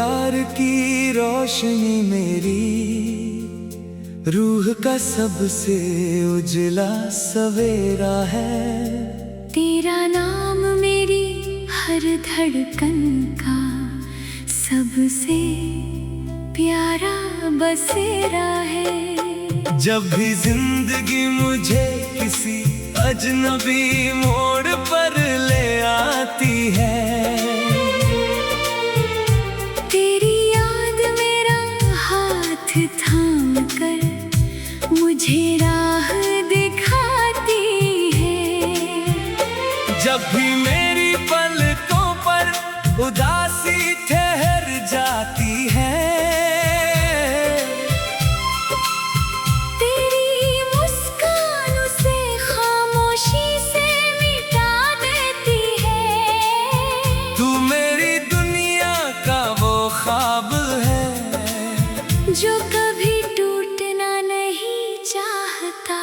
प्यार की रोशनी मेरी रूह का सबसे उजला सवेरा है। तेरा नाम मेरी हर धड़कन का सबसे प्यारा बसेरा है। जब भी जिंदगी मुझे किसी अजनबी मोड़ पर ले आती है, तेरी याद मेरा हाथ थाम कर मुझे राह दिखाती है। जब भी मेरी पलकों पर उदासी ठहर जाती है, तेरी मुस्कान उसे खामोशी से मिटा देती है। तू मेरी दुनिया का वो ख्वाब है जो कभी टूटना नहीं चाहता।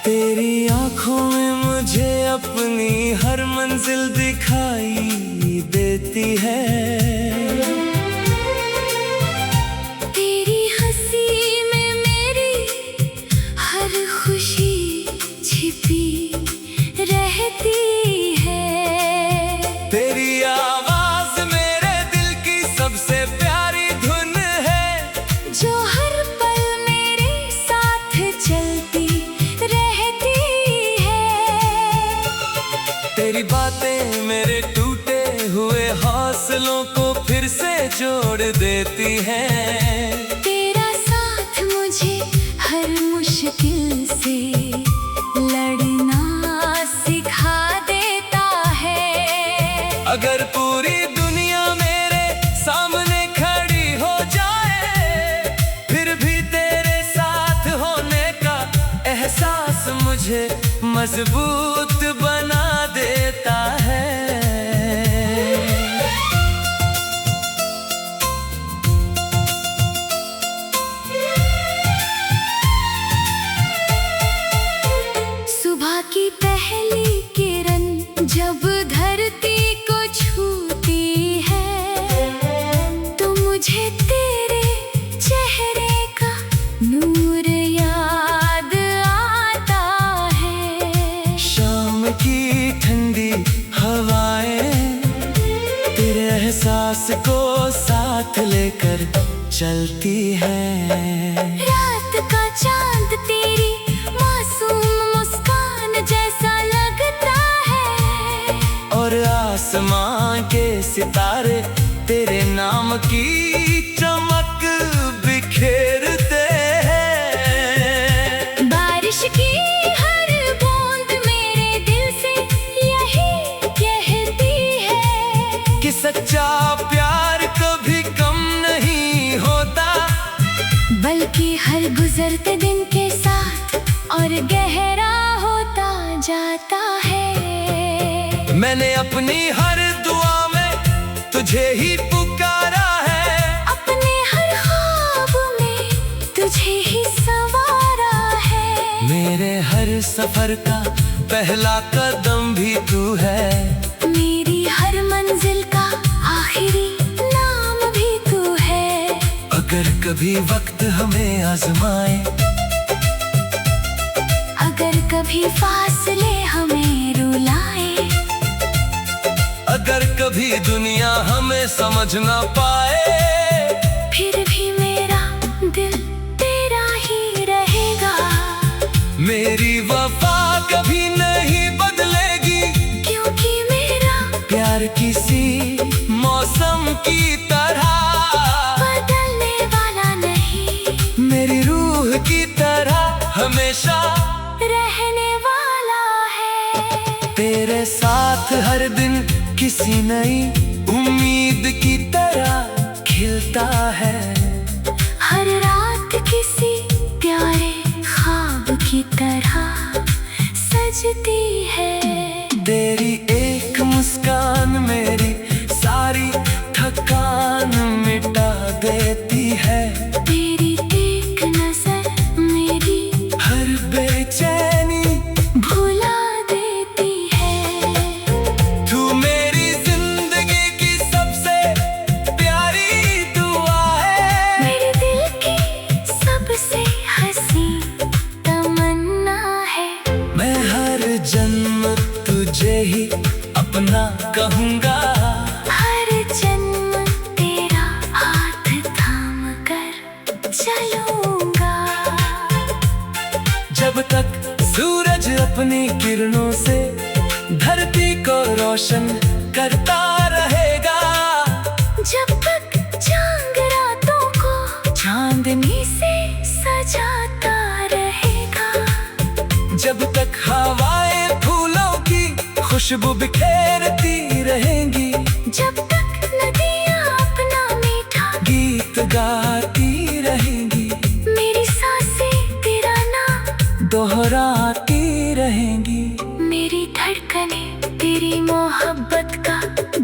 तेरी आँखों में मुझे अपनी हर मंजिल दिखाई देती है। तेरी हंसी में मेरी हर खुशी छिपी रहती है। तेरी आवाज मेरे दिल की सबसे प्यारी धुन है, जो हर पल मेरे साथ चलती रहती है। तेरी बातें मेरे टूटे हुए हौसलों को फिर से जोड़ देती हैं। तेरा साथ मुझे हर मुश्किल से लड़ना सिखा देता है। अगर पूरी दुनिया मेरे सामने खड़ी हो जाए, फिर भी तेरे साथ होने का एहसास मुझे मजबूत बना देता है। सुबह की पहली किरण जब धरती को छूती है, तो मुझे तेरे चेहरे का नूर याद आता है। शाम की ठंडी हवाएं तेरे एहसास को साथ लेकर चलती हैं। रात का चांद तेरी मासूम मुस्कान जैसा लगता है, और आसमां के सितारे तेरे नाम की चमक बिखेरते हैं। बारिश की हर बूंद मेरे दिल से यही कहती है कि सच्चा प्यार कभी कम नहीं होता, बल्कि हर गुजरते दिन के साथ और गहरा होता जाता है। मैंने अपनी हर दुआ में तुझे ही पुकारा है, अपने हर ख्वाब में तुझे ही संवारा है। मेरे हर सफर का पहला कदम भी तू है, मेरी हर मंजिल का आखिरी नाम भी तू है। अगर कभी वक्त हमें आजमाए, अगर कभी फासले हमें रुलाए, अगर कभी दुनिया हमें समझ ना पाए, फिर भी मेरा दिल तेरा ही रहेगा। मेरी वफा कभी नहीं बदलेगी, क्योंकि मेरा प्यार किसी मौसम की तरह बदलने वाला नहीं, मेरी रूह की तरह हमेशा रहने वाला है। तेरे साथ हर दिन किसी नई उम्मीद की तरह खिलता है। हर रात किसी प्यारे ख्वाब की तरह सजती है। तेरी एक मुस्कान मेरी सारी थकान मिटा देती है। तेरी एक नजर रहूंगा। हर जन्म तेरा हाथ थाम कर चलूंगा। जब तक सूरज अपनी किरणों से धरती को रोशन करता रहेगा। जब तक चांद रातों को चांदनी से सजाता रहेगा। जब तक हवाएं फूलों की खुशबू बिखेरती रहेंगी। जब तक नदियाँ अपना मीठा गीत गाती रहेंगी। मेरी सांसें तेरा नाम दोहराती रहेंगी। मेरी धड़कनें तेरी मोहब्बत का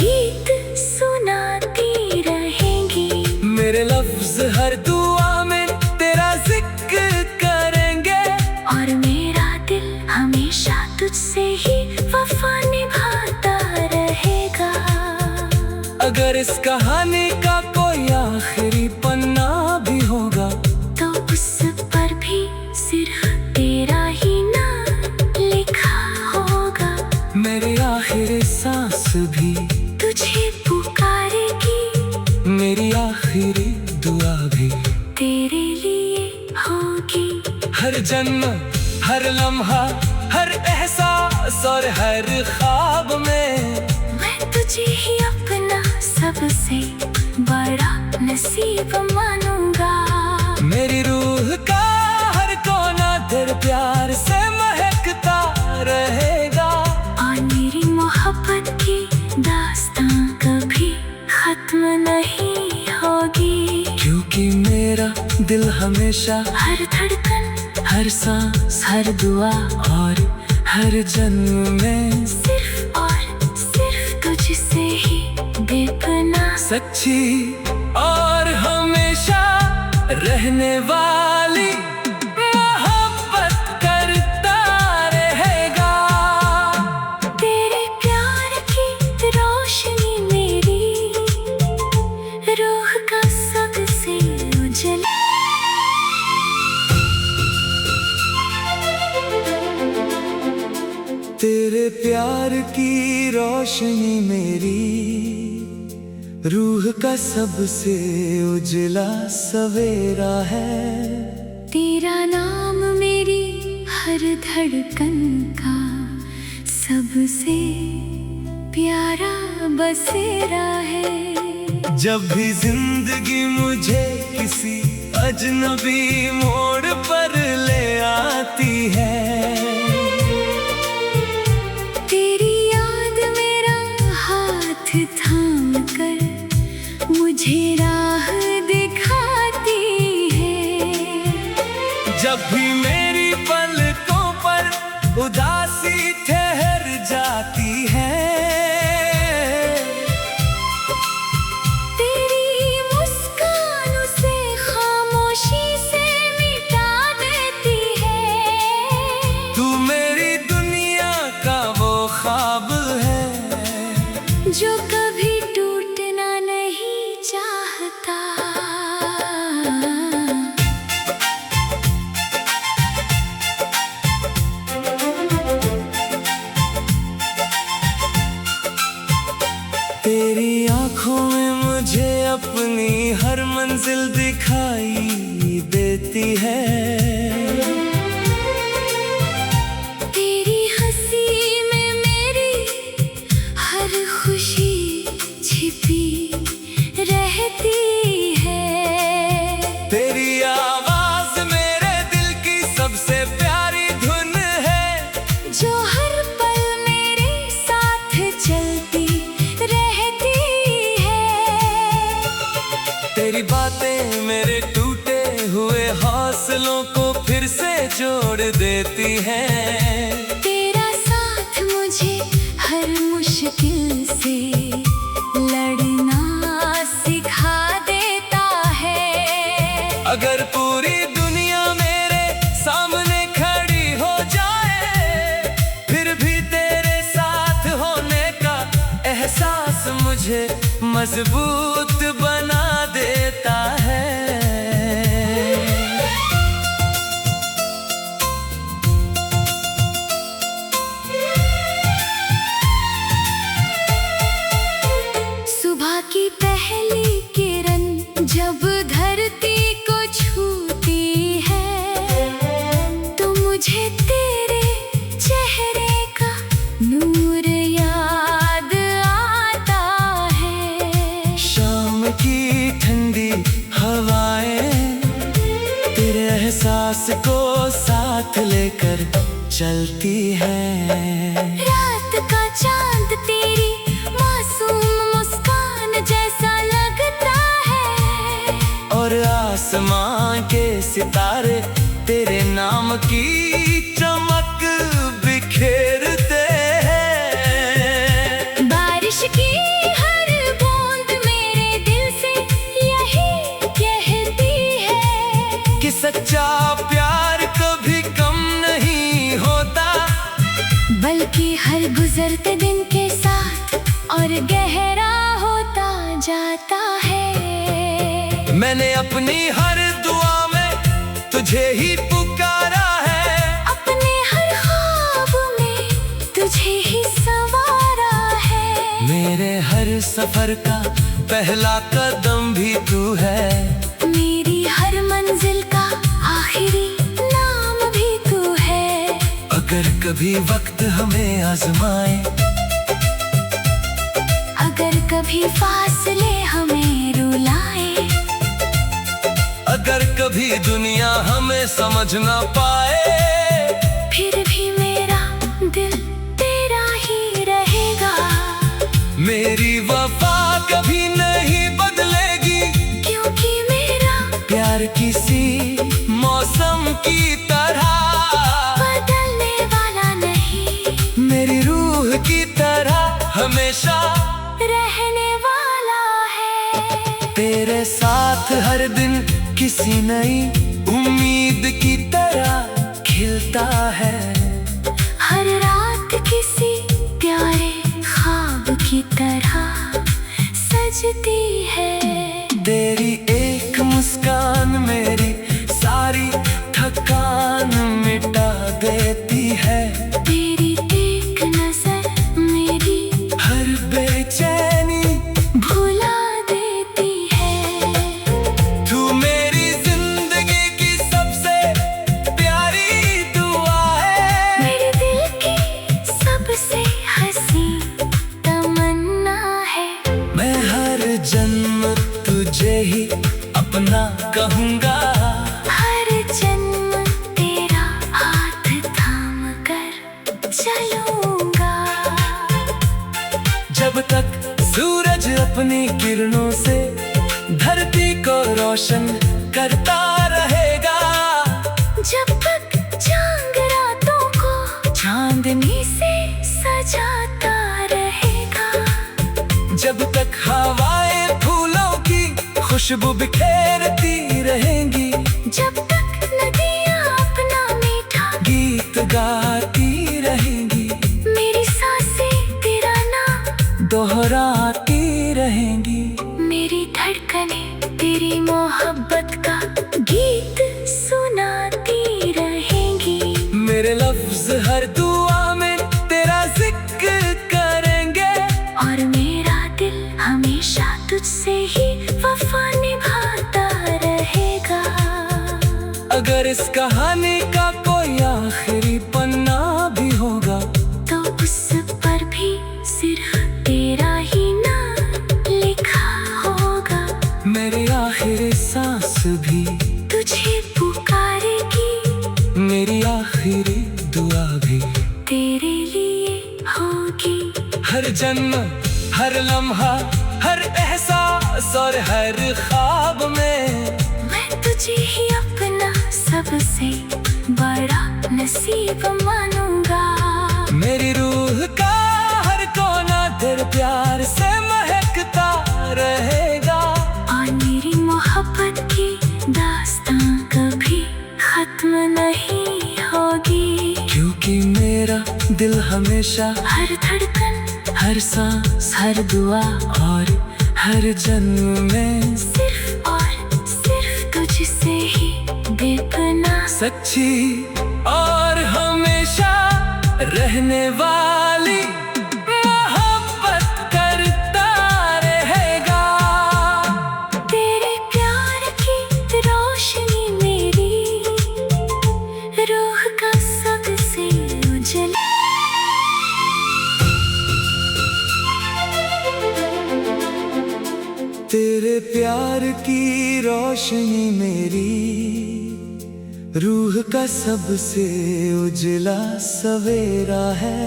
गीत सुनाती रहेंगी। मेरे लफ्ज हर दुआ में तेरा जिक्र करेंगे। और मेरा दिल हमेशा तुझसे ही वफा निभाता रहेगा। अगर इस कहानी का कोई आखिरी पन्ना भी होगा, तो उस पर भी सिर्फ तेरा ही नाम लिखा होगा। मेरी आखिरी सांस भी तुझे पुकारेगी। मेरी आखिरी दुआ भी तेरे लिए होगी। हर जन्म, हर लम्हा, हर एहसास और हर ख्वाब में मैं तुझे ही अपना सबसे बड़ा नसीब मानूंगा। मेरी रूह का हर कोना तेरे प्यार से महकता रहेगा। और मेरी मोहब्बत की दास्तां कभी खत्म नहीं होगी। क्योंकि मेरा दिल हमेशा हर धड़कन, हर सांस, हर दुआ और हर जन्म में सिर्फ और सिर्फ तुझसे ही बेपनाह सच्ची और हमेशा रहने वाली मोहब्बत करता रहेगा। तेरे प्यार की रोशनी मेरी रूह का सबसे उजला। तेरे प्यार की रोशनी मेरी रूह का सबसे उजला सवेरा है। तेरा नाम मेरी हर धड़कन का सबसे प्यारा बसेरा है। जब भी जिंदगी मुझे किसी अजनबी मोड़ पर ले आती है, तेरी याद मेरा हाथ थाम कर मुझे राह दिखाती है। जब भी मेरी पलकों पर उदासी ठहर जाती है, तेरी मुस्कान उसे खामोशी से मिटा देती है। तू मेरी दुनिया का वो ख्वाब है जो कभी टूटना नहीं चाहता। तेरी आंखों में मुझे अपनी हर मंजिल दिखाई देती है। तेरी हंसी में मेरी हर खुशी छिपी रहती है। तेरी आवाज मेरे दिल की सबसे प्यारी धुन है, जो हर पल मेरे साथ चलती रहती है। तेरी बातें मेरे टूटे हुए हौसलों को फिर से जोड़ देती हैं। तेरा साथ मुझे हर मुश्किल से लड़ना सिखा देता है। अगर पूरी दुनिया मेरे सामने खड़ी हो जाए, फिर भी तेरे साथ होने का एहसास मुझे मजबूत बना देता है। सांस को साथ लेकर चलती है। रात का चांद तेरी मासूम मुस्कान जैसा लगता है, और आसमां के सितारे तेरे नाम की चमक बिखेरते हैं। बारिश की हर बूंद मेरे दिल से यही कहती है कि सच्चा प्यार कभी कम नहीं होता, बल्कि हर गुजरते दिन के साथ और गहरा होता जाता है। मैंने अपनी हर दुआ में तुझे ही पुकारा है, अपने हर ख्वाब में तुझे ही संवारा है। मेरे हर सफर का पहला कदम भी तू है, मेरी हर मंजिल का आखिरी नाम भी तू है। अगर कभी वक्त हमें आजमाए, अगर कभी फासले हमें रुलाए, अगर कभी दुनिया हमें समझ ना पाए, फिर भी मेरा दिल तेरा ही रहेगा। मेरी वफा कभी नहीं बदलेगी, क्योंकि मेरा प्यार किसी मौसम की तरह बदलने वाला नहीं, मेरी रूह की तरह हमेशा रहने वाला है। तेरे साथ हर दिन किसी नई उम्मीद की तरह खिलता है, हर रात किसी प्यारे ख्वाब की तरह सजती है। तेरी एक मुस्कान मेरी सारी थकान मिटा देती है, तेरी एक नजर मेरी हर बेचैनी भुला देती है। तू मेरी जिंदगी की सबसे प्यारी दुआ है, मेरे दिल की सबसे हंसी तमन्ना है। मैं हर जन्म तुझे ही अपना कहूँगा, हर जन्म तेरा हाथ थाम कर चलूंगा। जब तक सूरज अपनी किरणों से धरती को रोशन करता रहेगा, जब तक चांद रातों को चांदनी से सजाता रहेगा, जब तक हवाएं फूलों की खुशबू बिखेरती रहेंगी, जब तक नदियाँ अपना मीठा गीत गाती रहेंगी, मेरी सांसें तेरा नाम दोहराती रहेंगी, मेरी धड़कने तेरी मोहब्बत का गीत सुनाती रहेंगी। मेरे लफ्ज हर दुआ में तेरा जिक्र करेंगे, और मेरा दिल हमेशा तुझसे ही वफा निभाता रहेगा। अगर इस कहानी का कोई आखिरी पन्ना भी होगा, तो उस पर भी सिर्फ तेरा ही नाम लिखा होगा। मेरी आखिरी सांस भी तुझे पुकारेगी, मेरी आखिरी दुआ भी तेरे लिए होगी। हर जन्म हर लम्हा हर एहसास और हर ख्वाब में मैं तुझे ही अपना सबसे बड़ा नसीब मानूंगा। मेरी रूह का हर कोना तेरे प्यार से महकता रहेगा, और मेरी मोहब्बत की दास्तां कभी खत्म नहीं होगी। क्योंकि मेरा दिल हमेशा हर धड़कन हर सांस हर दुआ और हर जन्म में सिर्फ और सिर्फ तुझसे ही बेपनाह सच्ची और हमेशा रहने वाली मोहब्बत करता रहेगा। तेरे प्यार की रोशनी मेरी रूह का सबसे उजला। तेरे प्यार की रोशनी मेरी रूह का सबसे उजला सवेरा है।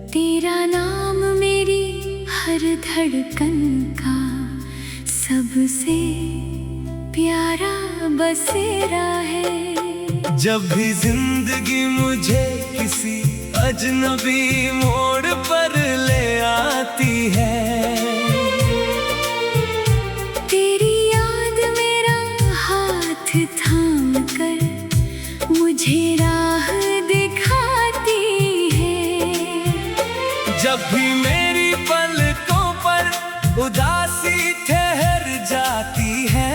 तेरा नाम मेरी हर धड़कन का सबसे प्यारा बसेरा है। जब भी जिंदगी मुझे किसी अजनबी मोड़ पर ले आती है, तेरी याद मेरा हाथ थाम कर मुझे राह दिखाती है। जब भी मेरी पलकों पर उदासी ठहर जाती है,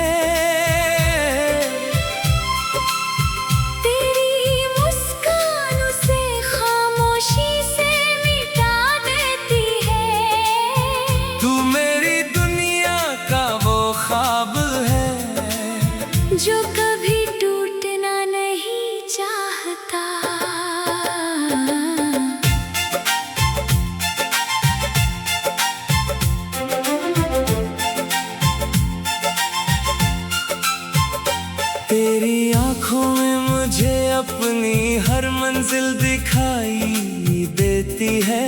तेरी मुस्कान उसे खामोशी से मिटा देती है। तू मेरी दुनिया का वो ख्वाब है जो कभी टूटना नहीं चाहता। तेरी आंखों में मुझे अपनी हर मंजिल दिखाई देती है।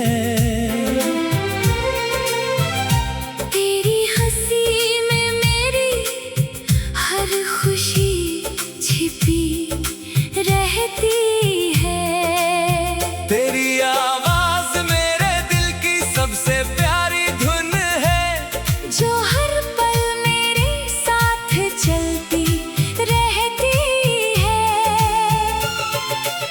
तेरी हंसी में मेरी हर खुशी छिपी रहती है। तेरी आवाज मेरे दिल की सबसे प्यारी धुन है, जो हर पल मेरे साथ चलती रहती है।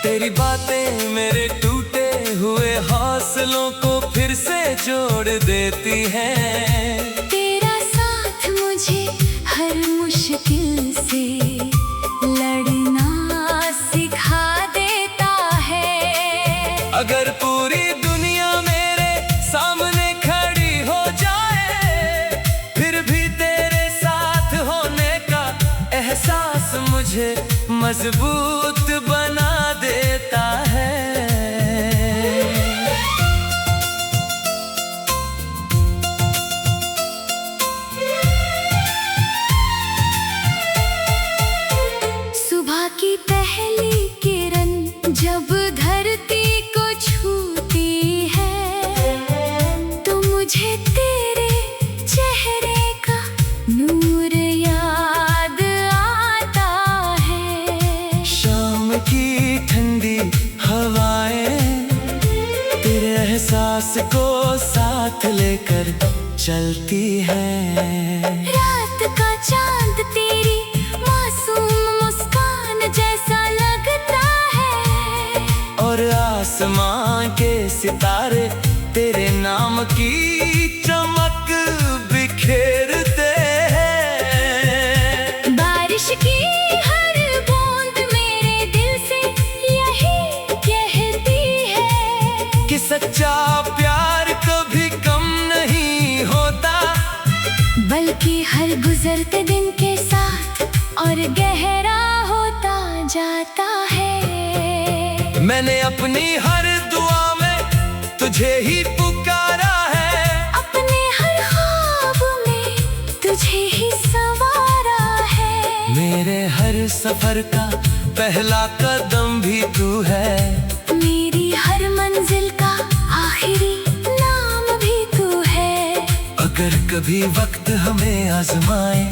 तेरी बातें मेरे टूटे हुए हौसलों को फिर से जोड़ देती हैं। तेरा साथ मुझे हर मुश्किल से लड़ना सिखा देता है। अगर पूरी दुनिया मेरे सामने खड़ी हो जाए, फिर भी तेरे साथ होने का एहसास मुझे मजबूत बना देता है। सुबह की पहली किरण जब धरती को छूती है, तो मुझे तेरे चेहरे का नूर याद आता है। शाम की ठंडी हवाएं तेरे एहसास को साथ लेकर चलती हैं। रात का चांद तेरी मासूम मुस्कान जैसा लगता है, और आसमां के सितारे तेरे नाम की चमक बिखेरते हैं। बारिश की हर बूंद मेरे दिल से यही कहती है कि सच्चा प्यार कभी कम नहीं होता, बल्कि हर गुजरते दिन के साथ और गहरा होता जाता है। मैंने अपनी हर दुआ में तुझे ही पुकारा है, अपने हर ख्वाब में तुझे ही संवारा है। मेरे हर सफर का पहला कदम भी तू है, मेरी हर मंजिल का आखिरी नाम भी तू है। अगर कभी वक्त हमें आजमाए,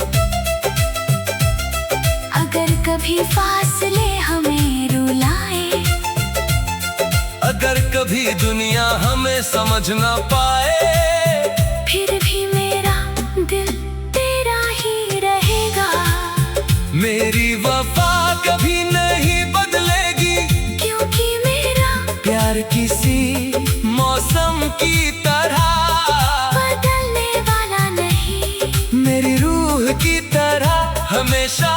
अगर कभी फासले हमें रुलाए, अगर कभी दुनिया हमें समझ ना पाए, फिर भी मेरा दिल तेरा ही रहेगा। मेरी वफा कभी नहीं बदलेगी, क्योंकि मेरा प्यार किसी मौसम की तरह बदलने वाला नहीं, मेरी रूह की तरह हमेशा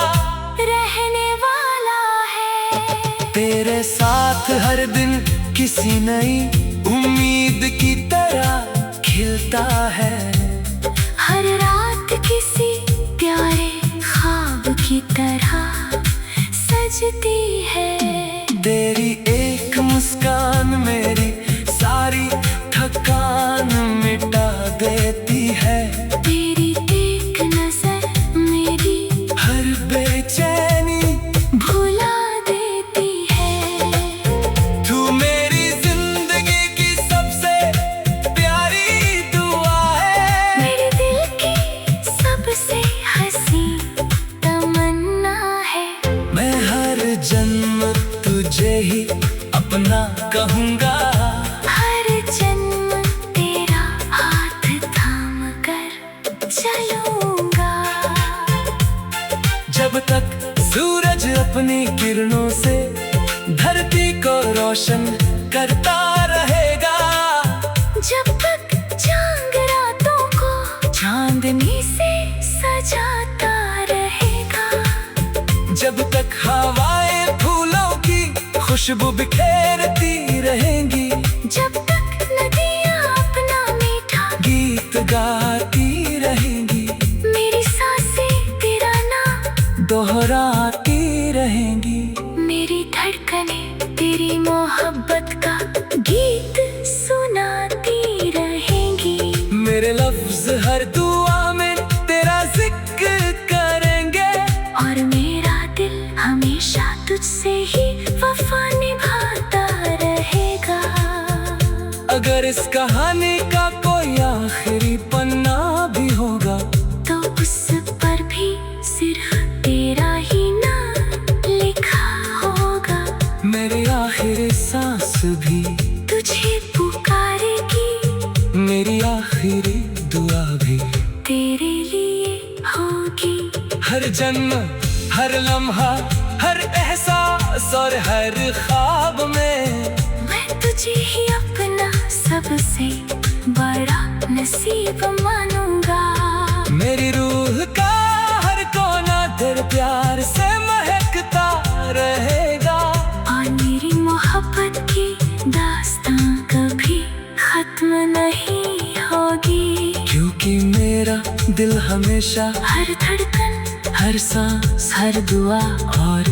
रहने वाला है। तेरे साथ हर दिन किसी नई उम्मीद की तरह खिलता है। हर रात किसी प्यारे ख्वाब की तरह सजती है। तेरी एक मुस्कान मेरी सारी थकान मिटा देती है। तेरी एक नजर मेरी हर बेचैनी भुला चलूंगा। जब तक सूरज अपनी किरणों से धरती को रोशन करता रहेगा, जब तक चांद रातों को चांदनी से सजाता रहेगा, जब तक हवाएं फूलों की खुशबू बिखेरती रहेंगी, जब तक नदियाँ अपना मीठा गीत गाती रहेंगी, मेरी सांसें तेरा नाम दोहराती रहेंगी, मेरी धड़कने तेरी मोहब्बत का गीत सुनाती रहेंगी। मेरे लफ्ज हर दुआ में तेरा जिक्र करेंगे, और मेरा दिल हमेशा तुझसे ही वफा निभाता रहेगा। अगर इस कहानी का कोई आखिरी पन्ना भी होगा, तो उस पर भी सिर्फ तेरा ही नाम लिखा होगा। मेरी आखिरी सांस भी तुझे पुकारेगी, मेरी आखिरी दुआ भी तेरे लिए होगी। हर जन्म, हर लम्हा, हर एहसास और हर ख्वाब में मैं तुझे ही अपना सबसे बड़ा नसीब मानूंगा। मेरी रूह का हर कोना तेरे प्यार से महकता रहेगा, और मेरी मोहब्बत की दास्तां कभी खत्म नहीं होगी। क्योंकि मेरा दिल हमेशा हर धड़कन, हर सांस, हर दुआ और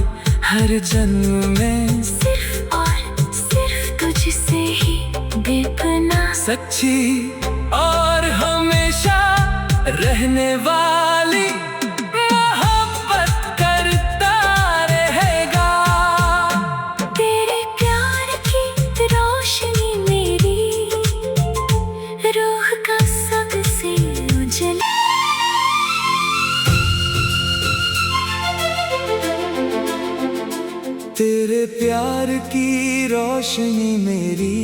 हर जन्म में सिर्फ और सिर्फ तुझसे ही बेपनाह सच्ची और हमेशा रहने वाली मोहब्बत करता रहेगा। तेरे प्यार की रोशनी मेरी रूह का सबसे उजला। तेरे प्यार की रोशनी मेरी